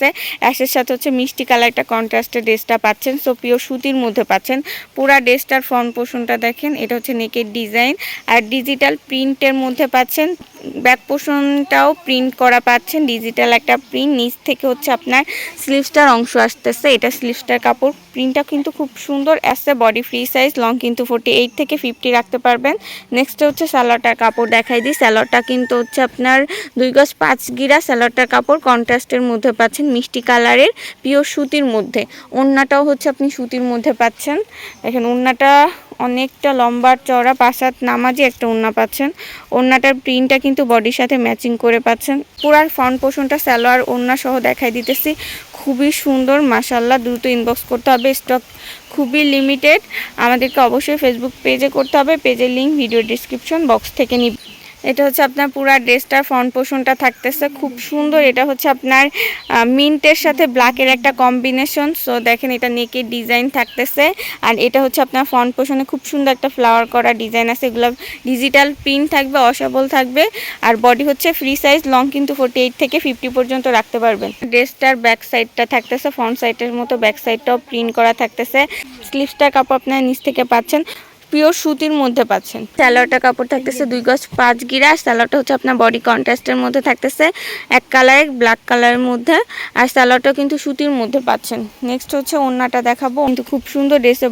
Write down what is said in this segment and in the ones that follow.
থাকতেছে। অ্যাশের সাথে হচ্ছে মিষ্টি কালার একটা কন্ট্রাস্টের ড্রেসটা পাচ্ছেন। সো পিওর সুতির মধ্যে পাচ্ছেন। পুরা ড্রেসটার ফ্রন্ট পোর্শনটা দেখেন, এটা হচ্ছে নেকের ডিজাইন আর ডিজিটাল প্রিন্টের মধ্যে পাচ্ছেন। ব্যাক পোর্শনটাও প্রিন্ট করা পাচ্ছেন, ডিজিটাল একটা প্রিন্ট। নিচ থেকে হচ্ছে আপনার স্লিভসটার অংশ আসতেছে, এটা স্লিভসটার কাপড়। প্রিন্টটা কিন্তু খুব সুন্দর আসছে। বডি ফ্রি সাইজ, লং কিন্তু 48 থেকে 50 রাখতে পারবেন। নেক্সট হচ্ছে সালোয়ারটার কাপড় দেখাই দিই। সালোয়ারটা কিন্তু হচ্ছে আপনার 2 গজ 5 গিরা সালোয়ারটার কাপড়, কন্ট্রাস্টের মধ্যে পাচ্ছেন, মিষ্টি কালারের পিওর সুতির মধ্যে। ওড়নাটাও হচ্ছে আপনি সুতির মধ্যে পাচ্ছেন। দেখেন ওড়নাটা অনেকটা লম্বা চওড়া, 5 হাত নামাজি একটা ওড়না পাচ্ছেন। ওড়নাটার প্রিন্টটা কিন্তু বডির সাথে ম্যাচিং করে পাচ্ছেন। পুরার ফ্রন্ট পোর্শনটা সালোয়ার ওড়না সহ দেখাই দিতেছি। খুবই সুন্দর মাশাআল্লাহ। দ্রুত ইনবক্স করতে হবে, স্টক খুবই লিমিটেড। আমাদেরকে অবশ্যই ফেসবুক পেজে করতে হবে, পেজের লিঙ্ক ভিডিও ডিসক্রিপশন বক্স থেকে নিব। এটা হচ্ছে আপনার পুরা ড্রেসটার ফ্রন্ট পোর্শনটা থাকতেছে খুব সুন্দর। এটা হচ্ছে আপনার মিন্টের সাথে ব্ল্যাকের একটা কম্বিনেশন। সো দেখেন এটা নেকের ডিজাইন থাকতেছে আর এটা হচ্ছে আপনার ফ্রন্ট পোর্শনে খুব সুন্দর একটা ফ্লাওয়ার করা ডিজাইন আছে। এগুলো ডিজিটাল প্রিন্ট থাকবে, ওয়াশেবল থাকবে। আর বডি হচ্ছে ফ্রি সাইজ, লং কিন্তু 48 থেকে 50 পর্যন্ত রাখতে পারবেন। ড্রেসটার ব্যাক সাইডটা থাকতেছে ফ্রন্ট সাইডের মতো, ব্যাক সাইডটাও প্রিন্ট করা থাকতেছে। স্লিভসটার কাপড় আপনার নিচ থেকে পাচ্ছেন, পিওর সুতির মধ্যে পাচ্ছেন। সালোয়ারটা কাপড় থাকতেছে 2 গজ 5 গিরা। সালোয়ারটা হচ্ছে আপনার বডি কন্ট্রাস্টের মধ্যে থাকতেছে, এক কালারের ব্ল্যাক কালারের মধ্যে। আর সালোয়ারটা কিন্তু সুতির মধ্যে পাচ্ছেন। নেক্সট হচ্ছে ওড়নাটা দেখাবো, কিন্তু খুব সুন্দর ড্রেসে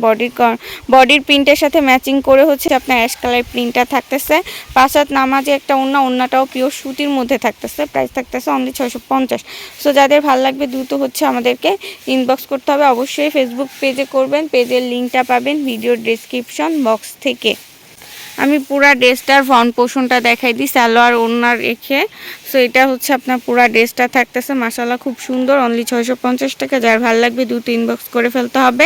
বডির প্রিন্টের সাথে ম্যাচিং করে হচ্ছে আপনার অ্যাশ কালার প্রিন্টটা থাকতেছে। 5 হাত নামাজে একটা ওড়নাটাও পিওর সুতির মধ্যে থাকতেছে। প্রাইস থাকতেছে অনলি 650। সো যাদের ভালো লাগবে দ্রুত হচ্ছে আমাদেরকে ইনবক্স করতে হবে। অবশ্যই ফেসবুক পেজে করবেন, পেজের লিঙ্কটা পাবেন ভিডিও ডেসক্রিপশন বক্স থেকে। আমি পুরা ড্রেসটার ফ্রন্ট পোর্শনটা দেখাই দিই সালোয়ার ওড়না রেখে। সো এটা হচ্ছে আপনার পুরা ড্রেসটা থাকতেছে মাশাআল্লাহ খুব সুন্দর। অনলি 650 টাকা। যার ভালো লাগবে দ্রুত ইনবক্স করে ফেলতে হবে।